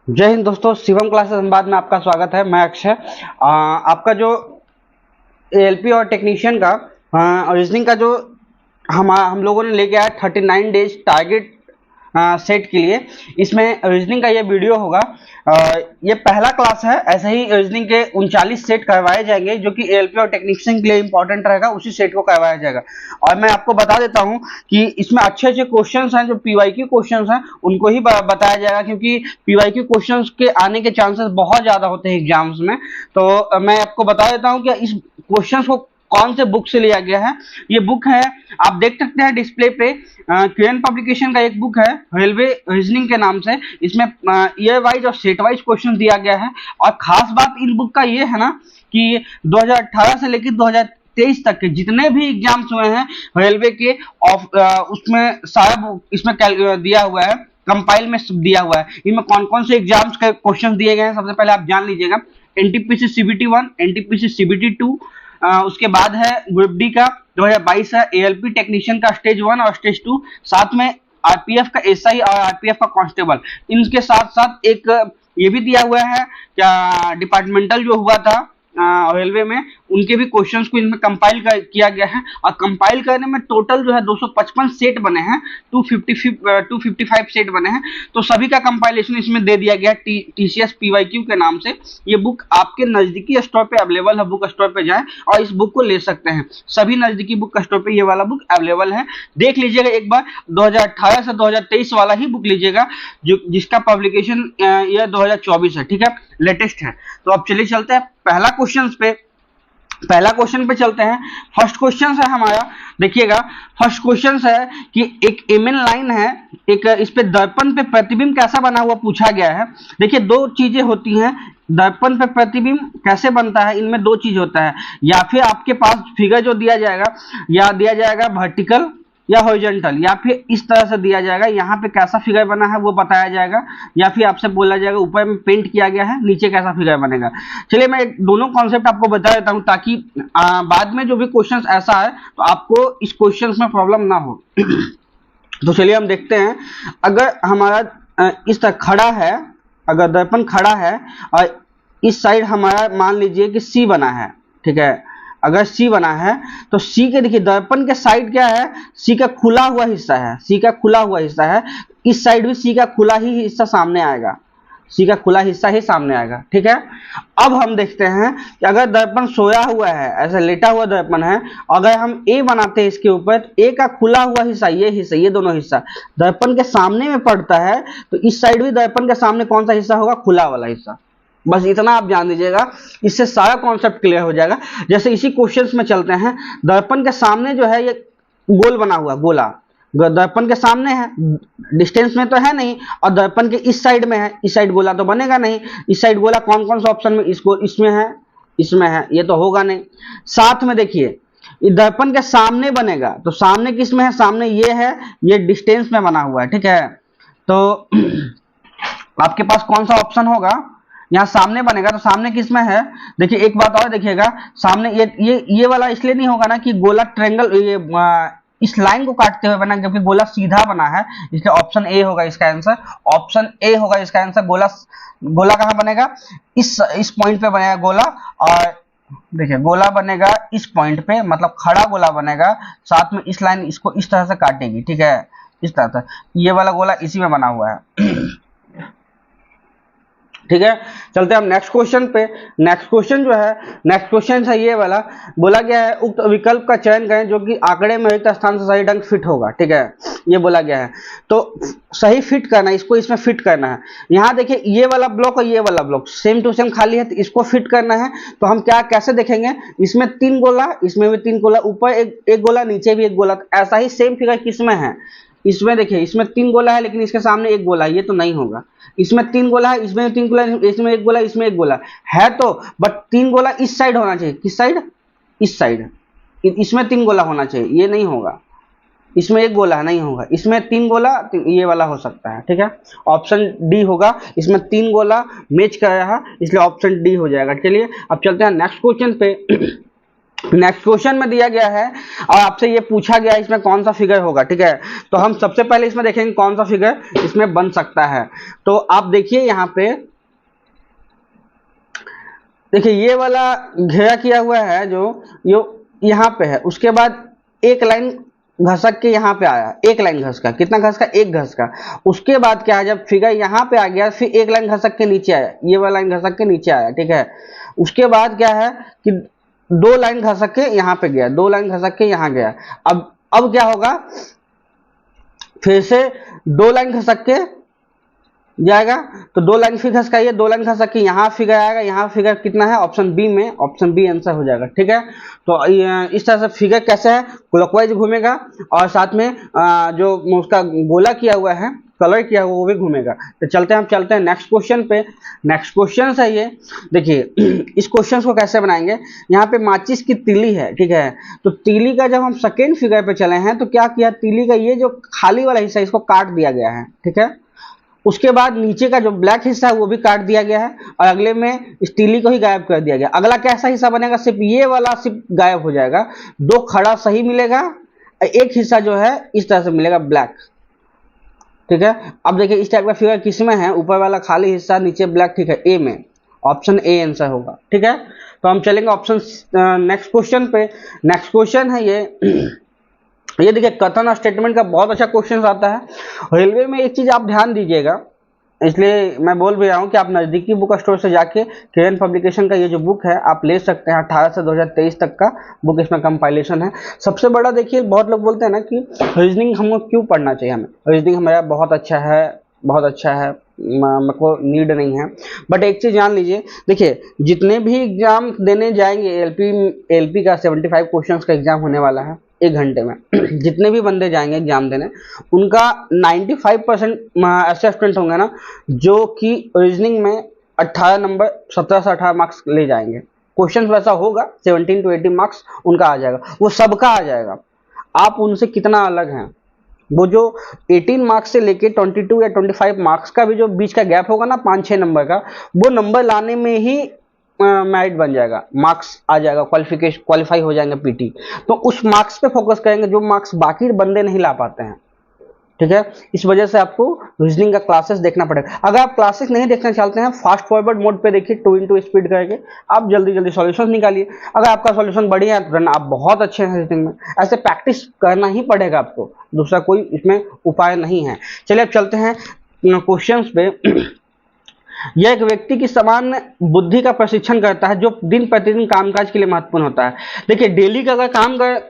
जय हिंद दोस्तों, शिवम क्लासेस धनबाद में आपका स्वागत है। मैं अक्षय। आपका जो एएलपी और टेक्नीशियन का रीजनिंग का जो हम लोगों ने लेके आया 39 डेज टारगेट सेट के लिए, इसमें रीजनिंग का ये वीडियो होगा। ये पहला क्लास है। ऐसे ही रीजनिंग के 39 सेट करवाए जाएंगे जो कि एएलपी और टेक्नीशियन के लिए इंपॉर्टेंट रहेगा, उसी सेट को करवाया जाएगा। और मैं आपको बता देता हूं कि इसमें अच्छे अच्छे क्वेश्चंस हैं, जो पीवाईक्यू क्वेश्चंस हैं उनको ही बताया जाएगा, क्योंकि पीवाईक्यू क्वेश्चंस के आने के चांसेस बहुत ज्यादा होते हैं एग्जाम्स में। तो मैं आपको बता देता हूं कि इस क्वेश्चंस को कौन से बुक से लिया गया है। ये बुक है, आप देख सकते हैं डिस्प्ले पे, क्यूएन पब्लिकेशन का एक बुक है रेलवे रीजनिंग के नाम से। इसमें ईयर वाइज और सेट वाइज क्वेश्चन दिया गया है। और खास बात इन बुक का ये है ना कि 2018 से लेकर 2023 तक के जितने भी एग्जाम्स हुए हैं रेलवे के उसमें सारा इसमें दिया हुआ है, कंपाइल में दिया हुआ है। इनमें कौन कौन से एग्जाम्स के क्वेश्चन दिए गए हैं सबसे पहले आप जान लीजिएगा। एनटीपीसी सीबीटी 1, एनटीपीसी सीबीटी 2, उसके बाद है ग्रुप डी का 2022 है, एएलपी टेक्नीशियन का स्टेज 1 और स्टेज 2, साथ में आरपीएफ का एसआई और आरपीएफ का कांस्टेबल। इनके साथ साथ एक ये भी दिया हुआ है क्या, डिपार्टमेंटल जो हुआ था रेलवे में, उनके भी क्वेश्चंस को इनमें कंपाइल किया गया है। और कंपाइल करने में टोटल जो है 255 सेट बने हैं, 255 सेट बने हैं। तो सभी का कंपाइलेशन इसमें दे दिया गया है टीसीएस पीवाईक्यू के नाम से। ये बुक आपके नजदीकी स्टोर पे अवेलेबल है, बुक स्टोर पे जाएं और इस बुक को ले सकते हैं। सभी नजदीकी बुक स्टोर पे ये वाला बुक अवेलेबल है, देख लीजिएगा एक बार। 2018 से 2023 वाला ही बुक लीजिएगा, जो जिसका पब्लिकेशन ईयर 2024 है, ठीक है, लेटेस्ट है। तो अब चलिए चलते हैं पहला क्वेश्चन पे चलते हैं। फर्स्ट क्वेश्चन है हमारा, देखिएगा। फर्स्ट क्वेश्चन है कि एक एमएन लाइन है, एक इस पे दर्पण पे प्रतिबिंब कैसा बना हुआ पूछा गया है। देखिए दो चीजें होती हैं, दर्पण पे प्रतिबिंब कैसे बनता है, इनमें दो चीज होता है। या फिर आपके पास फिगर जो दिया जाएगा, या दिया जाएगा वर्टिकल या हॉरिजॉन्टल, या फिर इस तरह से दिया जाएगा, यहाँ पे कैसा फिगर बना है वो बताया जाएगा, या फिर आपसे बोला जाएगा ऊपर में पेंट किया गया है, नीचे कैसा फिगर बनेगा। चलिए मैं दोनों कॉन्सेप्ट आपको बता देता हूँ, ताकि बाद में जो भी क्वेश्चन ऐसा है तो आपको इस क्वेश्चन में प्रॉब्लम ना हो। तो चलिए हम देखते हैं। अगर हमारा इस तरह खड़ा है, अगर दर्पण खड़ा है और इस साइड हमारा मान लीजिए कि सी बना है, ठीक है। अगर सी बना है तो सी के, देखिए दर्पण के साइड क्या है, सी का खुला हुआ हिस्सा है, सी का खुला हुआ हिस्सा है। इस साइड भी सी का खुला ही हिस्सा सामने आएगा, सी का खुला हिस्सा ही सामने आएगा, ठीक है। अब हम देखते हैं कि अगर दर्पण सोया हुआ है, ऐसा लेटा हुआ दर्पण है, अगर हम ए बनाते हैं इसके ऊपर, ए का खुला हुआ हिस्सा, ये दोनों हिस्सा दर्पण के सामने में पड़ता है, तो इस साइड भी दर्पण के सामने कौन सा हिस्सा होगा, खुला वाला हिस्सा। बस इतना आप जान लीजिएगा, इससे सारा कॉन्सेप्ट क्लियर हो जाएगा। जैसे इसी क्वेश्चंस में चलते हैं। दर्पण के सामने जो है ये गोल बना हुआ, गोला दर्पण के सामने है, डिस्टेंस में तो है नहीं, और दर्पण के इस साइड में है, इस साइड गोला तो बनेगा नहीं। इस साइड गोला कौन कौन सा ऑप्शन में, इसको इसमें है, इसमें है, ये तो होगा नहीं। साथ में देखिए दर्पण के सामने बनेगा, तो सामने किस में है, सामने ये है, ये डिस्टेंस में बना हुआ है, ठीक है। तो आपके पास कौन सा ऑप्शन होगा, यहाँ सामने बनेगा, तो सामने किस में है। देखिए एक बात और देखिएगा, सामने ये वाला इसलिए नहीं होगा ना कि गोला ट्रायंगल, ये इस लाइन को काटते हुए बना, क्योंकि गोला सीधा बना है, इसलिए ऑप्शन ए होगा इसका आंसर। ऑप्शन ए होगा इसका आंसर। गोला कहाँ बनेगा, इस पॉइंट पे बनेगा गोला। और देखिए गोला बनेगा इस पॉइंट पे, मतलब खड़ा गोला बनेगा, साथ में इस लाइन इसको इस तरह से काटेगी, ठीक है, इस तरह से। ये वाला गोला इसी में बना हुआ है। ठीक है, चलते हैं हम नेक्स्ट क्वेश्चन पे। नेक्स्ट क्वेश्चन है ये वाला। बोला गया है उक्त विकल्प का चयन करें जो कि आंकड़े में रिक्त स्थान से सही ढंग फिट होगा, ठीक है, ये बोला गया है। तो सही फिट करना है, इसको इसमें फिट करना है। यहाँ देखिए ये वाला ब्लॉक और ये वाला ब्लॉक सेम टू सेम खाली है, तो इसको फिट करना है। तो हम कैसे देखेंगे, इसमें 3 गोला, इसमें भी 3 गोला, ऊपर एक गोला, नीचे भी एक गोला। ऐसा ही सेम फिगर किसमें है, इसमें देखिए इसमें 3 गोला है, लेकिन इसके सामने 1 गोला है, ये तो नहीं होगा। इसमें 3 गोला है, इसमें 3 गोला, इसमें 1 गोला, इसमें 1 गोला है, तो बट 3 गोला इस साइड होना चाहिए। किस साइड, इस साइड। इसमें 3 गोला होना चाहिए, ये नहीं होगा। इसमें 1 गोला नहीं होगा, इसमें 3 गोला, ये वाला हो सकता है, ठीक है। ऑप्शन डी होगा, इसमें 3 गोला मैच कर रहा है, इसलिए ऑप्शन डी हो जाएगा। चलिए अब चलते हैं नेक्स्ट क्वेश्चन पे। नेक्स्ट क्वेश्चन में दिया गया है और आपसे ये पूछा गया है इसमें कौन सा फिगर होगा, ठीक है। तो हम सबसे पहले इसमें देखेंगे कौन सा फिगर इसमें बन सकता है। तो आप देखिए यहाँ पे, देखिए ये वाला घेरा किया हुआ है जो यहाँ पे है, उसके बाद एक लाइन घसक के यहाँ पे आया, एक लाइन घस का, कितना घस का, एक घस का। उसके बाद क्या है, जब फिगर यहाँ पे आ गया फिर एक लाइन घसक के नीचे आया, ये वाला लाइन घसक के नीचे आया, ठीक है। उसके बाद क्या है कि दो लाइन घसक के यहाँ पे गया, दो लाइन घसक के यहाँ गया। अब क्या होगा, फिर से दो लाइन घसक के जाएगा, तो दो लाइन फिर खसकाइए, दो लाइन खसक के यहाँ फिगर आएगा, यहाँ फिगर कितना है, ऑप्शन बी में, ऑप्शन बी आंसर हो जाएगा, ठीक है। तो इस तरह से फिगर कैसे है, क्लॉकवाइज घूमेगा और साथ में जो उसका गोला किया हुआ है, कलर किया हुआ वो भी घूमेगा। तो चलते हैं, हम चलते हैं नेक्स्ट क्वेश्चन पे। नेक्स्ट क्वेश्चन है ये, देखिए इस क्वेश्चन को कैसे बनाएंगे। यहाँ पे माचिस की तीली है, ठीक है। तो तीली का जब हम सेकेंड फिगर पे चले हैं तो क्या किया, तीली का ये जो खाली वाला हिस्सा इसको काट दिया गया है, ठीक है। उसके बाद नीचे का जो ब्लैक हिस्सा है वो भी काट दिया गया है और अगले में स्टीली को ही गायब कर दिया गया। अगला कैसा हिस्सा बनेगा, सिर्फ ये वाला सिर्फ गायब हो जाएगा, दो खड़ा सही मिलेगा, एक हिस्सा जो है इस तरह से मिलेगा ब्लैक, ठीक है। अब देखिए इस टाइप का फिगर किस में है, ऊपर वाला खाली हिस्सा नीचे ब्लैक, ठीक है, ए में, ऑप्शन ए आंसर होगा, ठीक है। तो हम चलेंगे ऑप्शन नेक्स्ट क्वेश्चन पे। नेक्स्ट क्वेश्चन है ये देखिए कथन और स्टेटमेंट का बहुत अच्छा क्वेश्चन आता है। रेलवे में एक चीज आप ध्यान दीजिएगा, इसलिए मैं बोल भी रहा हूँ कि आप नज़दीकी बुक स्टोर से जाके किरण पब्लिकेशन का ये जो बुक है आप ले सकते हैं। 18 से 2023 तक का बुक इसमें कंपाइलेशन है। सबसे बड़ा देखिए, बहुत लोग बोलते हैं ना कि रीजनिंग हमको क्यों पढ़ना चाहिए, हमें रीजनिंग हमारा बहुत अच्छा है, बहुत अच्छा है, मेरे को नीड नहीं है। बट एक चीज़ जान लीजिए, देखिए जितने भी एग्जाम देने जाएंगे, एलपी का 75 क्वेश्चन का एग्जाम होने वाला है 1 घंटे में जितने भी बंदे जाएंगे एग्जाम देने, उनका 95% ऐसे स्टूडेंट होंगे ना जो कि रीजनिंग में 18 नंबर, 17 से 18 मार्क्स ले जाएंगे। क्वेश्चन वैसा होगा 17 to 18 मार्क्स उनका आ जाएगा, वो सबका आ जाएगा। आप उनसे कितना अलग हैं, वो जो 18 मार्क्स से लेके 22 या 25 मार्क्स का भी जो बीच का गैप होगा ना 5-6 नंबर का, वो नंबर लाने में ही मेरिट बन जाएगा, मार्क्स आ जाएगा, क्वालिफाई हो जाएंगे पीटी। तो उस मार्क्स पे फोकस करेंगे जो मार्क्स बाकी बंदे नहीं ला पाते हैं, ठीक है। इस वजह से आपको रीजनिंग का क्लासेस देखना पड़ेगा। अगर आप क्लासेस नहीं देखना चाहते हैं, फास्ट फॉरवर्ड मोड पे देखिए, 2x स्पीड करके आप जल्दी जल्दी सॉल्यूशन निकालिए। अगर आपका सॉल्यूशन बढ़िया है तो आप बहुत अच्छे हैं रीजनिंग में। ऐसे प्रैक्टिस करना ही पड़ेगा आपको, दूसरा कोई इसमें उपाय नहीं है। चलिए अब चलते हैं क्वेश्चन पे। यह एक व्यक्ति की सामान्य बुद्धि का प्रशिक्षण करता है जो दिन प्रतिदिन कामकाज के लिए महत्वपूर्ण होता है। देखिए डेली का अगर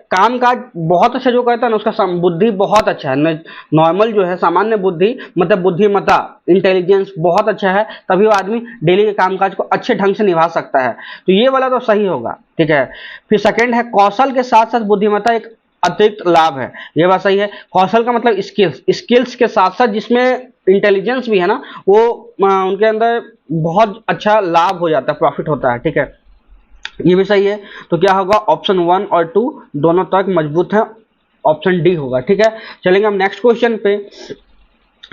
कामकाज बहुत अच्छा जो करता है ना, उसका बुद्धि बहुत अच्छा है। नॉर्मल जो है सामान्य बुद्धि मतलब बुद्धिमत्ता, इंटेलिजेंस बहुत अच्छा है, तभी वो आदमी डेली के कामकाज को अच्छे ढंग से निभा सकता है। तो ये वाला तो सही होगा, ठीक है। फिर सेकेंड है कौशल के साथ साथ बुद्धिमत्ता एक अतिरिक्त लाभ है, ये बात सही है। कौशल का मतलब स्किल्स के साथ साथ जिसमें इंटेलिजेंस भी है ना, वो उनके अंदर बहुत अच्छा लाभ हो जाता है, प्रॉफिट होता है, ठीक है, ये भी सही है। तो क्या होगा, ऑप्शन 1 और 2 दोनों तक मजबूत है, ऑप्शन डी होगा, ठीक है। चलेंगे हम नेक्स्ट क्वेश्चन पे।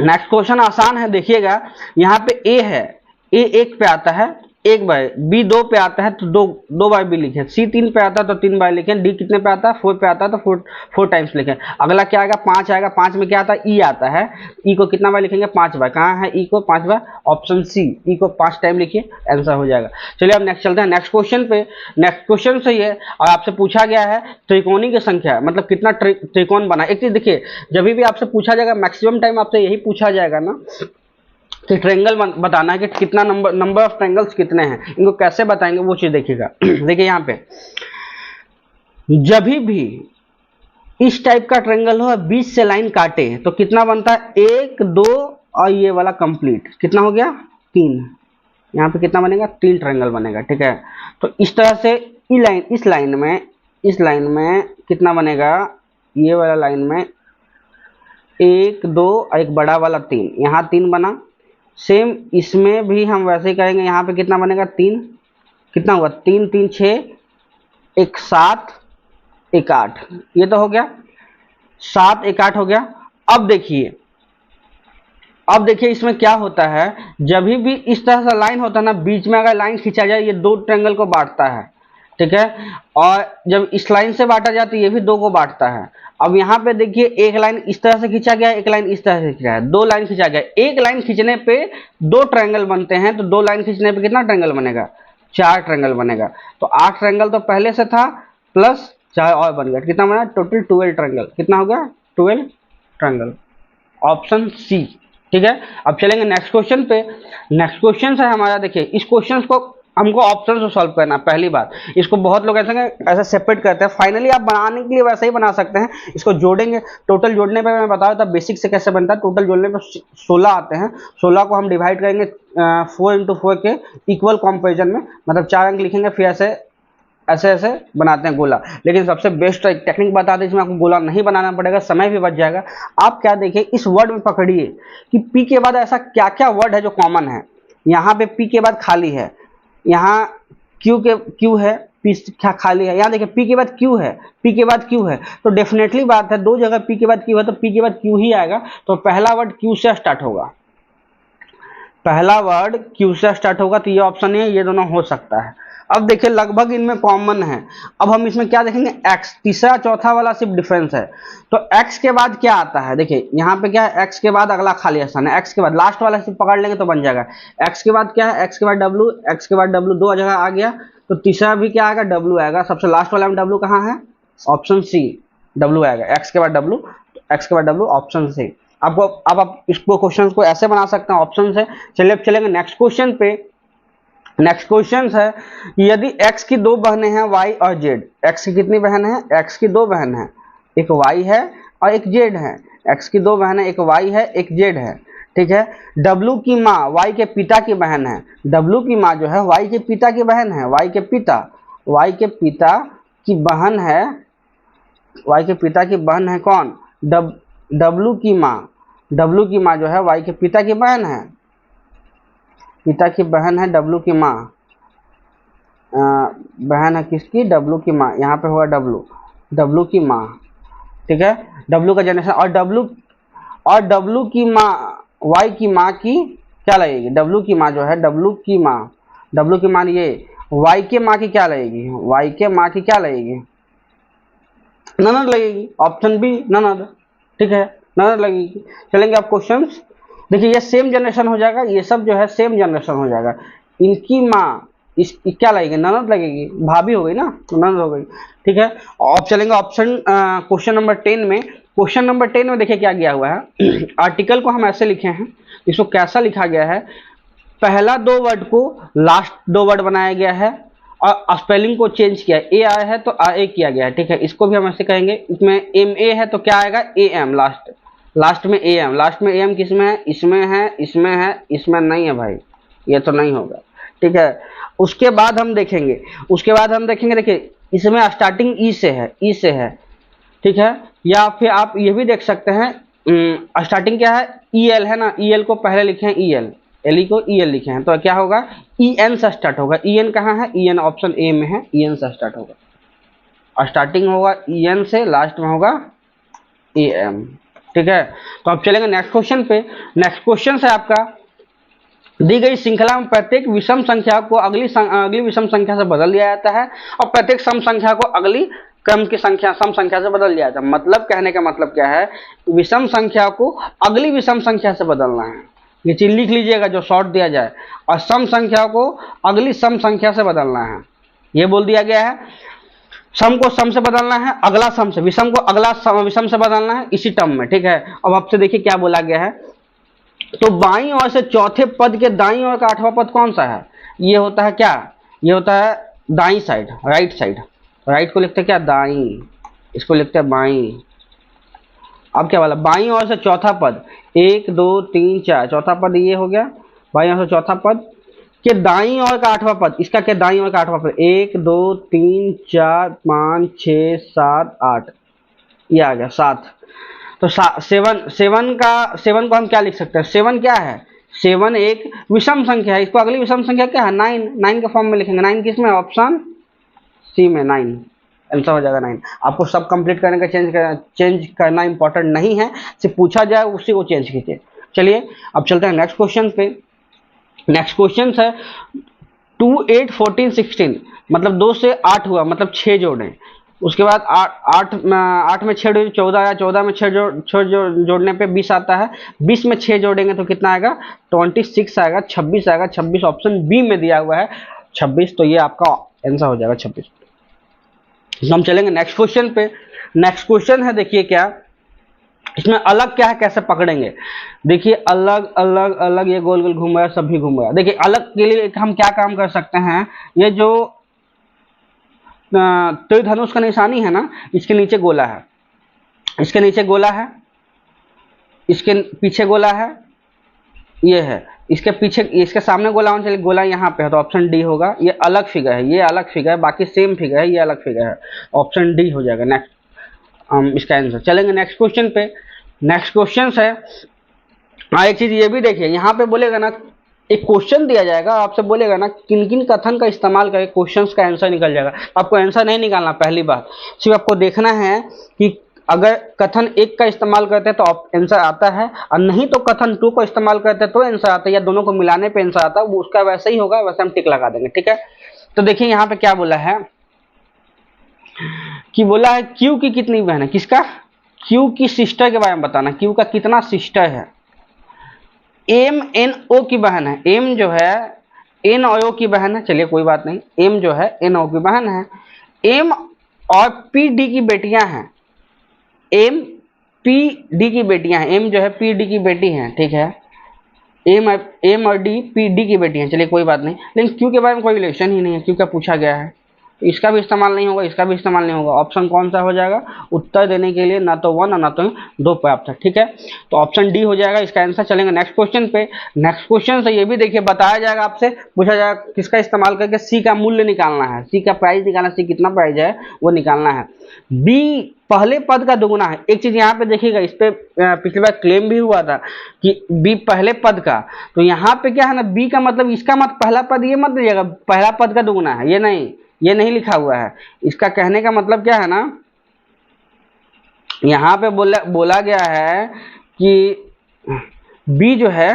नेक्स्ट क्वेश्चन आसान है, देखिएगा यहाँ पे ए है, ए 1 पे आता है 1 बार, बी 2 पे आता है तो 2 बार भी लिखें, सी 3 पे आता है तो 3 बार लिखें, डी कितने पे आता है 4 पे आता है तो 4 टाइम्स लिखें। अगला क्या आएगा, 5 आएगा, 5 में क्या आता है, ई आता है, ई को कितना बार लिखेंगे, 5 बार। कहाँ है ई को, 5 बार, ऑप्शन सी, ई को 5 टाइम लिखिए, आंसर हो जाएगा। चलिए अब नेक्स्ट चलते हैं नेक्स्ट क्वेश्चन पे। नेक्स्ट क्वेश्चन सही है और आपसे पूछा गया है त्रिकोणी की संख्या, मतलब कितना त्रिकोण बना। एक चीज देखिए, जब भी आपसे पूछा जाएगा मैक्सिमम टाइम आपसे यही पूछा जाएगा ना कि ट्रायंगल बताना है कि कितना नंबर ऑफ ट्रायंगल्स कितने हैं, इनको कैसे बताएंगे वो चीज देखिएगा। देखिए यहाँ पे जब भी इस टाइप का ट्रायंगल हो, बीच से लाइन काटे तो कितना बनता है, 1 2 और ये वाला कंप्लीट कितना हो गया, 3। यहाँ पे कितना बनेगा, 3 ट्रायंगल बनेगा, ठीक है। तो इस तरह से इस लाइन में कितना बनेगा, ये वाला लाइन में 1 2 और एक बड़ा वाला 3, यहाँ 3 बना। सेम इसमें भी हम वैसे ही करेंगे, यहाँ पे कितना बनेगा, 3, कितना हुआ, 3 3 6, 1 7 1 8, ये तो हो गया 7 1 8 हो गया। अब देखिए इसमें क्या होता है, जब भी इस तरह से लाइन होता है ना, बीच में अगर लाइन खींचा जाए, ये 2 ट्रायंगल को बांटता है, ठीक है। और जब इस लाइन से बांटा जाए तो ये भी दो को बांटता है। अब यहाँ पे देखिए एक लाइन इस तरह से खींचा गया है, एक लाइन इस तरह से खींचा है, दो लाइन खींचा गया। एक लाइन खींचने पे दो ट्रायंगल बनते हैं, तो दो लाइन खींचने पे कितना ट्रायंगल बनेगा? 4 ट्रायंगल बनेगा। तो 8 ट्रायंगल तो पहले से था, प्लस 4 और बन गया, कितना बना? Total 12 triangle. कितना हो गया? 12 ट्रायंगल। ऑप्शन सी, ठीक है। अब चलेंगे नेक्स्ट क्वेश्चन पे। नेक्स्ट क्वेश्चन है हमारा, देखिए इस क्वेश्चन को हमको ऑप्शन से सॉल्व करना है। पहली बात, इसको बहुत लोग ऐसे सेपरेट करते हैं, फाइनली आप बनाने के लिए वैसे ही बना सकते हैं। इसको जोड़ेंगे, टोटल जोड़ने पे मैं बताया था बेसिक से कैसे बनता है। टोटल जोड़ने पे 16 आते हैं, 16 को हम डिवाइड करेंगे 4 × 4 के इक्वल कंपेरिजन में, मतलब 4 अंक लिखेंगे, फिर ऐसे ऐसे बनाते हैं गोला। लेकिन सबसे बेस्ट टेक्निक बता दें जिसमें आपको गोला नहीं बनाना पड़ेगा, समय भी बच जाएगा। आप क्या देखिए, इस वर्ड में पकड़िए कि पी के बाद ऐसा क्या क्या वर्ड है जो कॉमन है। यहाँ पे पी के बाद खाली है, यहाँ क्यू है, पी क्या खाली है। यहाँ देखिए पी के बाद क्यू है, पी के बाद क्यू है, तो डेफिनेटली बात है दो जगह पी के बाद क्यू है, तो पी के बाद क्यू ही आएगा। तो पहला वर्ड क्यू से स्टार्ट होगा, पहला वर्ड क्यू से स्टार्ट होगा, तो ये ऑप्शन है, ये दोनों हो सकता है। अब देखिए लगभग इनमें कॉमन है। अब हम इसमें क्या देखेंगे? x, तीसरा चौथा वाला सिर्फ डिफरेंस है। तो x के बाद क्या आता है? देखिए यहाँ पे क्या है, x के बाद अगला खाली स्थान है, x के बाद लास्ट वाला सिर्फ पकड़ लेंगे तो बन जाएगा। x के बाद क्या है? x के बाद w, x के बाद w, दो जगह आ गया, तो तीसरा भी क्या आएगा? w आएगा। सबसे लास्ट वाला में w कहाँ है? ऑप्शन सी, w आएगा। x के बाद w, x के बाद w, ऑप्शन सी। आपको अब आप इसको क्वेश्चन को ऐसे बना सकते हैं ऑप्शन से। चलिए अब चलेंगे नेक्स्ट क्वेश्चन पे। नेक्स्ट क्वेश्चन है, यदि x की दो बहनें हैं y और z, x की कितनी बहन है? x की दो बहन है, एक y है और एक z है। x की दो बहन है, एक y है एक z है, ठीक है। w की माँ y के पिता की बहन है, w की माँ जो है y के पिता की बहन है, y के पिता की बहन है, y के पिता की बहन है कौन? w की माँ जो है y के पिता की बहन है, पिता की बहन है w की माँ, बहन है किसकी? w की माँ। यहाँ पे होगा w की माँ, ठीक है। w का जनरेशन, और w की माँ y की माँ की क्या लगेगी? w की माँ जो है w की माँ ये y के माँ की क्या लगेगी? y के माँ की क्या लगेगी? ननद लगेगी। ऑप्शन बी ननद, ठीक है, ननद लगेगी। चलेंगे आप क्वेश्चंस, देखिए ये सेम जनरेशन हो जाएगा, ये सब जो है सेम जनरेशन हो जाएगा। इनकी माँ क्या लगेगी? ननद लगेगी, भाभी हो गई ना, तो ननद हो गई, ठीक है। और चलेंगे ऑप्शन क्वेश्चन नंबर 10 में। क्वेश्चन नंबर 10 में देखिए क्या किया हुआ है। आर्टिकल को हम ऐसे लिखे हैं, इसको कैसा लिखा गया है? पहला दो वर्ड को लास्ट दो वर्ड बनाया गया है और स्पेलिंग को चेंज किया, ए आया है तो आ ए किया गया है, ठीक है। इसको भी हम ऐसे कहेंगे, इसमें एम ए है तो क्या आएगा? ए एम, लास्ट में ए एम, लास्ट में ए एम किसमें है? इसमें है, इसमें है, इसमें नहीं है भाई, ये तो नहीं होगा, ठीक है। उसके बाद हम देखेंगे, देखिए इसमें स्टार्टिंग ई से है, ठीक है। या फिर आप ये भी देख सकते हैं, स्टार्टिंग क्या है? ई एल है ना, ई एल को पहले लिखे हैं, ई एल को ई एल लिखे हैं, तो क्या होगा? ई एन से स्टार्ट होगा। ई एन कहाँ है? ई एन ऑप्शन ए में है, ई एन से स्टार्ट होगा, और स्टार्टिंग होगा ई एन से, लास्ट में होगा ए एम, ठीक है। तो अब चलेंगे नेक्स्ट क्वेश्चन पे। नेक्स्ट क्वेश्चन है आपका, दी गई श्रृंखला में प्रत्येक विषम संख्या को अगली विषम संख्या से बदल दिया जाता है और प्रत्येक सम संख्या को अगली क्रम की संख्या सम संख्या से बदल दिया जाता है। मतलब कहने का मतलब क्या है? विषम संख्या को अगली विषम संख्या से बदलना है, ये चीज लिख लीजिएगा जो शॉर्ट दिया जाए, और सम संख्या को अगली सम संख्या से बदलना है, ये बोल दिया गया है। सम को सम से बदलना है, अगला सम से, विषम को अगला विषम से बदलना है, इसी टर्म में, ठीक है। अब आपसे देखिए क्या बोला गया है, तो बाईं ओर से चौथे पद के दाईं ओर का 8वां पद कौन सा है? ये होता है क्या? ये होता है दाईं साइड, राइट साइड। राइट को लिखते हैं क्या? दाईं, इसको लिखते हैं बाईं। अब क्या बोला? बाईं ओर से चौथा पद, 1 2 3 4, चौथा पद ये हो गया। बाईं ओर से चौथा पद के दाईं ओर का 8वां पद, इसका क्या? दाईं ओर का 8वां पद, 1 2 3 4 5 6 7 8, ये आ गया 7। तो 7 को हम क्या लिख सकते हैं? 7 क्या है? 7 एक विषम संख्या है, इसको अगली विषम संख्या क्या है? 9 के फॉर्म में लिखेंगे। 9 किस में? ऑप्शन सी में, 9 आंसर हो जाएगा 9। आपको सब कंप्लीट करने का चेंज करना इंपॉर्टेंट नहीं है, सिर्फ पूछा जाए उसी को चेंज कीजिए। चलिए अब चलते हैं नेक्स्ट क्वेश्चन पे। नेक्स्ट क्वेश्चन है 2 8 14 16, मतलब 2 से 8 हुआ, मतलब 6 जोड़े। उसके बाद 8 में 6 जोड़े 14 आया, 14 में 6 जोड़ने पे 20 आता है, 20 में 6 जोड़ेंगे तो कितना आएगा 26 आएगा, 26 आएगा। 26 ऑप्शन बी में दिया हुआ है 26, तो ये आपका आंसर हो जाएगा 26। तो हम चलेंगे नेक्स्ट क्वेश्चन पे। नेक्स्ट क्वेश्चन है, देखिए क्या इसमें अलग क्या है, कैसे पकड़ेंगे। देखिए अलग अलग अलग, ये गोल गोल घूम रहा है, सभी घूम रहा है। देखिए अलग के लिए हम क्या काम कर सकते हैं, ये जो त्रिधनुष का निशानी है ना, इसके नीचे गोला है, इसके नीचे गोला है, इसके पीछे गोला है, ये है, इसके पीछे इसके सामने गोला होना चाहिए, गोला यहाँ पे है तो ऑप्शन डी होगा। ये अलग फिगर है, ये अलग फिगर है, बाकी सेम फिगर है, ये अलग फिगर है, ऑप्शन डी हो जाएगा नेक्स्ट इसका आंसर। चलेंगे नेक्स्ट क्वेश्चन पे। नेक्स्ट क्वेश्चन है, एक चीज ये भी देखिए, यहाँ पे बोलेगा ना, एक क्वेश्चन दिया जाएगा, आपसे बोलेगा ना किन किन कथन का इस्तेमाल करके क्वेश्चंस का आंसर निकल जाएगा। आपको आंसर नहीं निकालना, पहली बात सिर्फ आपको देखना है कि अगर कथन 1 का इस्तेमाल करते हैं तो आंसर आता है, और नहीं तो कथन 2 को इस्तेमाल करते हैं तो आंसर आता है, या दोनों को मिलाने पे आंसर आता है, वो उसका वैसे ही होगा, वैसे हम टिक लगा देंगे। ठीक है, तो देखिए यहाँ पे क्या बोला है कि बोला है क्यू की कितनी बहन है, किसका, क्यू की सिस्टर के बारे में बताना, क्यू का कितना सिस्टर है। एम एन ओ की बहन है, एम जो है एन और ओ की बहन है, चलिए कोई बात नहीं, एम जो है एन ओ की बहन है। एम और पी डी की बेटियां हैं, एम पी डी की बेटियां हैं, एम जो है पी डी की बेटी है, ठीक है, एम और डी पी डी की बेटी हैं, चलिए कोई बात नहीं। लेकिन क्यू के बारे में कोई रिलेशन ही नहीं है, क्यू का पूछा गया है, तो इसका भी इस्तेमाल नहीं होगा, इसका भी इस्तेमाल नहीं होगा। ऑप्शन कौन सा हो जाएगा, उत्तर देने के लिए ना तो 1 और ना तो 2 पर्याप्त है। ठीक है, तो ऑप्शन डी हो जाएगा इसका आंसर। चलेंगे नेक्स्ट क्वेश्चन पे। नेक्स्ट क्वेश्चन से ये भी देखिए बताया जाएगा, आपसे पूछा जाएगा किसका इस्तेमाल करके सी का मूल्य निकालना है, सी का प्राइस निकालना, सी कितना प्राइस है वो निकालना है। बी पहले पद का दुगुना है। एक चीज यहाँ पे देखिएगा, इस पे पिछली बार क्लेम भी हुआ था कि बी पहले पद का, तो यहाँ पे क्या है ना, बी का मतलब इसका मत पहला पद ये मत दीजिएगा पहला पद का दुगुना है, ये नहीं लिखा हुआ है। इसका कहने का मतलब क्या है ना, यहाँ पे बोला गया है कि बी जो है,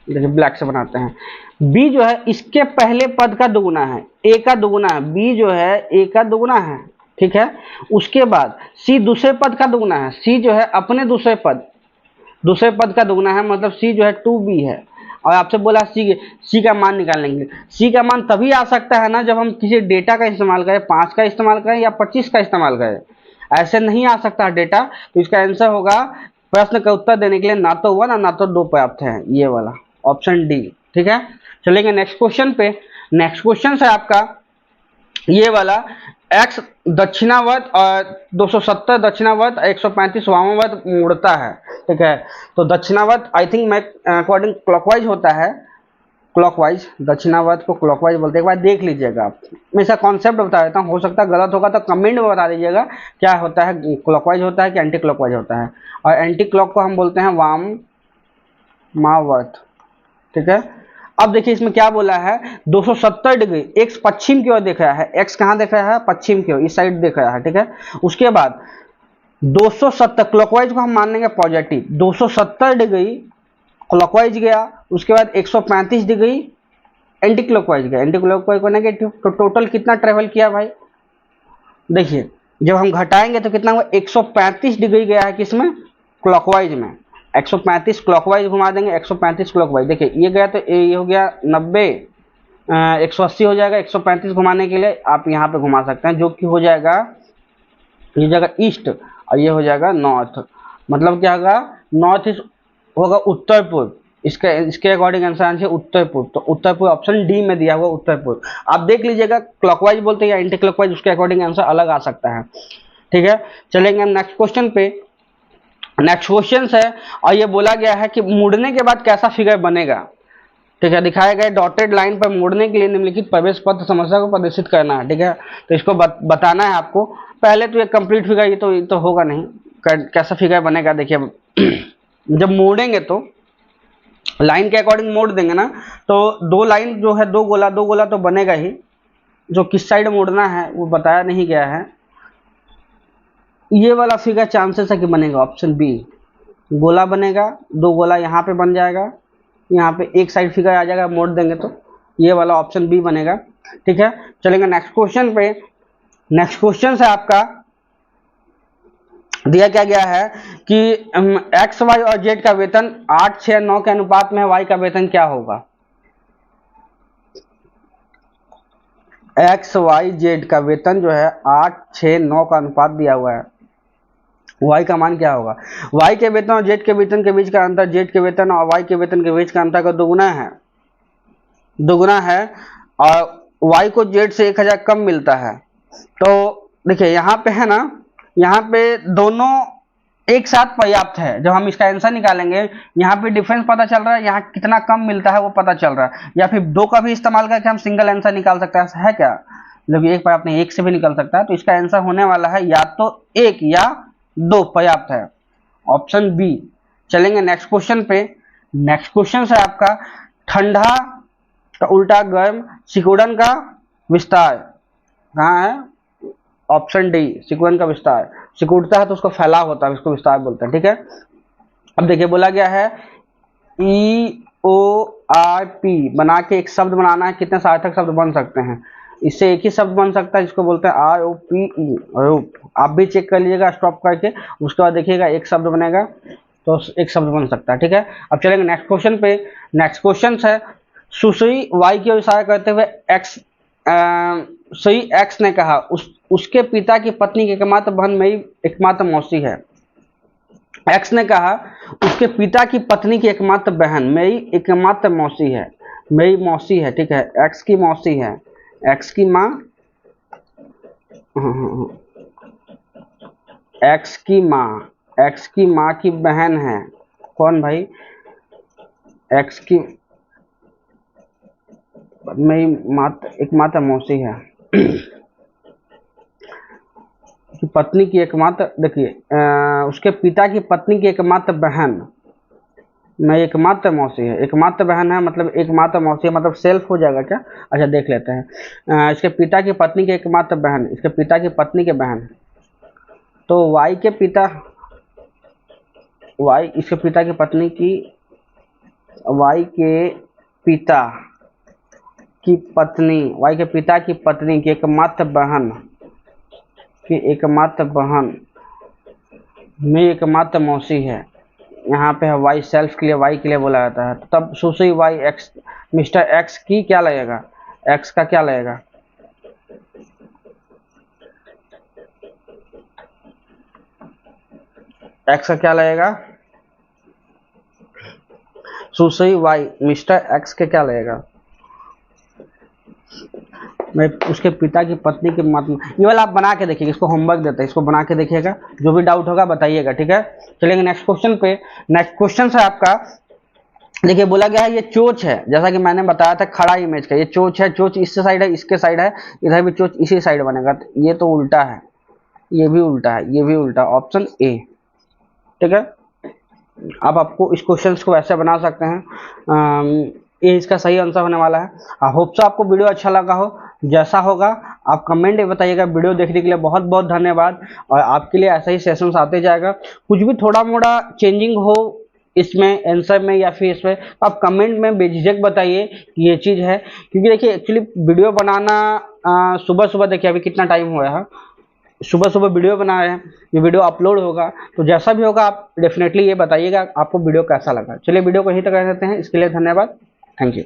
ब्लैक से बनाते हैं, बी जो है इसके पहले पद का दुगुना है, ए का दुगुना है, बी जो है ए का दुगुना है, ठीक है। उसके बाद सी दूसरे पद का दुगुना है, सी जो है अपने दूसरे पद का दुगुना है, मतलब सी जो है 2b है। और आपसे बोला सी का मान निकालेंगे। सी का मान तभी आ सकता है ना जब हम किसी डेटा का इस्तेमाल करें, 5 का इस्तेमाल करें या 25 का इस्तेमाल करें, ऐसे नहीं आ सकता डेटा। तो इसका आंसर होगा, प्रश्न का उत्तर देने के लिए ना तो 1 और ना तो 2 पर्याप्त है, ये वाला ऑप्शन डी। ठीक है, चलेंगे नेक्स्ट क्वेश्चन पे। नेक्स्ट क्वेश्चन है आपका ये वाला, x दक्षिणावर्त और 270 दक्षिणावर्त, 135 वामावर्त मुड़ता है। ठीक है, तो दक्षिणावर्त आई थिंक मैं अकॉर्डिंग क्लॉकवाइज होता है, क्लॉकवाइज, दक्षिणावर्त को क्लॉकवाइज बोलते हैं। एक बार देख लीजिएगा आप, मैं इसका कॉन्सेप्ट बता देता हूँ, हो सकता है गलत होगा तो कमेंट में बता दीजिएगा क्या होता है, क्लॉकवाइज होता है कि एंटी क्लॉकवाइज होता है। और एंटी क्लॉक को हम बोलते हैं वामावर्त। ठीक है, अब देखिए इसमें क्या बोला है, 270 डिग्री, एक्स पश्चिम की ओर देख रहा है, एक्स कहाँ देख रहा है, पश्चिम की ओर, इस साइड देख रहा है। ठीक है, उसके बाद 270 क्लॉकवाइज को हम मान लेंगे पॉजिटिव, 270 डिग्री क्लॉकवाइज गया, उसके बाद 135 डिग्री एंटी क्लॉकवाइज गया, एंटी क्लॉकवाइज को नेगेटिव। तो टोटल कितना ट्रेवल किया भाई, देखिए जब हम घटाएंगे तो कितना हुआ, 135 डिग्री गया है किसमें, क्लॉकवाइज में, 135 क्लॉकवाइज घुमा देंगे, 135 क्लॉकवाइज, देखिए ये गया तो ये हो गया 90, 180 हो जाएगा। 135 घुमाने के लिए आप यहाँ पे घुमा सकते हैं, जो कि हो जाएगा, ये जगह ईस्ट और ये हो जाएगा नॉर्थ, मतलब क्या होगा, नॉर्थ ईस्ट होगा उत्तर पूर्व। इसके अकॉर्डिंग आंसर है उत्तर पूर्व, तो उत्तर पूर्व ऑप्शन डी में दिया हुआ उत्तर पूर्व। आप देख लीजिएगा क्लॉकवाइज बोलते हैं या एंटी क्लॉकवाइज, उसके अकॉर्डिंग आंसर अलग आ सकता है। ठीक है, चलेंगे हम नेक्स्ट क्वेश्चन पे। नेक्स्ट क्वेश्चन है, और ये बोला गया है कि मुड़ने के बाद कैसा फिगर बनेगा। ठीक है, दिखाए गए डॉटेड लाइन पर मुड़ने के लिए निम्नलिखित प्रवेश पथ समस्या को प्रदर्शित करना है। ठीक है, तो इसको बताना है आपको। पहले तो ये कंप्लीट फिगर, ये तो होगा नहीं, कैसा फिगर बनेगा देखिए। जब मोड़ेंगे तो लाइन के अकॉर्डिंग मोड़ देंगे ना, तो 2 लाइन जो है, 2 गोला तो बनेगा ही, जो किस साइड मोड़ना है वो बताया नहीं गया है। ये वाला फिगर चांसेस है कि बनेगा ऑप्शन बी, गोला बनेगा, 2 गोला यहाँ पे बन जाएगा, यहाँ पे एक साइड फिगर आ जाएगा, मोड़ देंगे तो ये वाला ऑप्शन बी बनेगा। ठीक है, चलेंगे नेक्स्ट क्वेश्चन पे। नेक्स्ट क्वेश्चन है आपका, दिया क्या गया है कि एक्स वाई और जेड का वेतन 8, 6, 9 के अनुपात में वाई का वेतन क्या होगा। एक्स वाई जेड का वेतन जो है 8, 6, 9 का अनुपात दिया हुआ है, वाई का मान क्या होगा। वाई के वेतन और जेड के वेतन के बीच का अंतर जेड के वेतन और वाई के वेतन के बीच का अंतर का दोगुना है और वाई को जेड से 1000 कम मिलता है। तो देखिए यहाँ पे है ना, यहाँ पे दोनों एक साथ पर्याप्त है। जब हम इसका आंसर निकालेंगे यहाँ पे डिफरेंस पता चल रहा है, यहाँ कितना कम मिलता है वो पता चल रहा है, या फिर दो का भी इस्तेमाल करके हम सिंगल आंसर निकाल सकते हैं, है क्या, मतलब एक पर्याप्त नहीं, एक से भी निकल सकता है। तो इसका आंसर होने वाला है या तो एक या दो पर्याप्त है, ऑप्शन बी। चलेंगे नेक्स्ट क्वेश्चन पे। नेक्स्ट क्वेश्चन है आपका, ठंडा का उल्टा गर्म, सिकुड़न का विस्तार कहाँ है, ऑप्शन डी, सिकुड़न का विस्तार। सिकुड़ता है तो उसको फैलाव होता है, उसको विस्तार बोलते हैं, ठीक है। अब देखिए बोला गया है EORP बना के एक शब्द बनाना है, कितने सार्थक शब्द बन सकते हैं। इससे एक ही शब्द बन सकता है जिसको बोलते हैं ROPE, रूप। आप भी चेक कर लीजिएगा स्टॉप करके, उसके बाद देखिएगा एक शब्द बनेगा तो एक शब्द बन सकता है, ठीक है। अब चलेंगे नेक्स्ट क्वेश्चन पे। नेक्स्ट क्वेश्चन है, सुश्री वाई की ओर इशारा करते हुए सुई एक्स ने कहा उसके पिता की पत्नी की एकमात्र बहन मेरी एकमात्र मौसी है। एक्स ने कहा उसके पिता की पत्नी की एकमात्र बहन मेरी एकमात्र मौसी है, मेरी मौसी है, ठीक है, एक्स की मौसी है, एक्स की माँ, एक्स की माँ की बहन है, कौन भाई, एक्स की मेरी एकमात्र मौसी है कि पत्नी की एकमात्र, देखिए उसके पिता की पत्नी की एकमात्र बहन मेरी एकमात्र मौसी है। एकमात्र बहन है मतलब एकमात्र मौसी है, मतलब सेल्फ हो जाएगा क्या, अच्छा देख लेते हैं। इसके पिता की पत्नी की एकमात्र बहन, इसके पिता की पत्नी के बहन, तो वाई के पिता, वाई इसके पिता की पत्नी की, वाई के पिता की पत्नी, वाई के पिता की पत्नी की एकमात्र बहन की एकमात्र बहन मेरी एकमात्र मौसी है। यहाँ पे है वाई, सेल्फ के लिए वाई के लिए बोला जाता है, तब सुश्री वाई एक्स, मिस्टर एक्स की क्या लगेगा, एक्स का क्या लगेगा, एक्स का क्या लगेगा, सुश्री वाई मिस्टर एक्स के क्या लगेगा, मैं उसके पिता की पत्नी के मतलब, ये वाला आप बना के देखिएगा, इसको होमवर्क देते हैं, इसको बना के देखिएगा, जो भी डाउट होगा बताइएगा, ठीक है। चलेंगे नेक्स्ट क्वेश्चन पे। नेक्स्ट क्वेश्चन है आपका, देखिए बोला गया है ये चोच है, जैसा कि मैंने बताया था खड़ा इमेज का, ये चोच है, चोच इससे साइड है, इसके साइड है, इधर भी चोच इसी साइड बनेगा, तो ये तो उल्टा है, ये भी उल्टा है, ये भी उल्टा, ऑप्शन ए, ठीक है। अब आपको इस क्वेश्चन को वैसे बना सकते हैं, ये इसका सही आंसर होने वाला है। आई होप सो आपको वीडियो अच्छा लगा हो, जैसा होगा आप कमेंट में बताइएगा। वीडियो देखने के लिए बहुत बहुत धन्यवाद, और आपके लिए ऐसा ही सेशंस आते जाएगा। कुछ भी थोड़ा मोड़ा चेंजिंग हो इसमें आंसर में या फिर इसमें, तो आप कमेंट में बेझिझक बताइए कि ये चीज़ है, क्योंकि देखिए एक्चुअली वीडियो बनाना सुबह सुबह, देखिए अभी कितना टाइम हुआ है, सुबह सुबह वीडियो बना रहे हैं, ये वीडियो अपलोड होगा, तो जैसा भी होगा आप डेफिनेटली ये बताइएगा आपको वीडियो कैसा लगा। चलिए वीडियो को यहीं तक रख देते हैं, इसके लिए धन्यवाद, थैंक यू।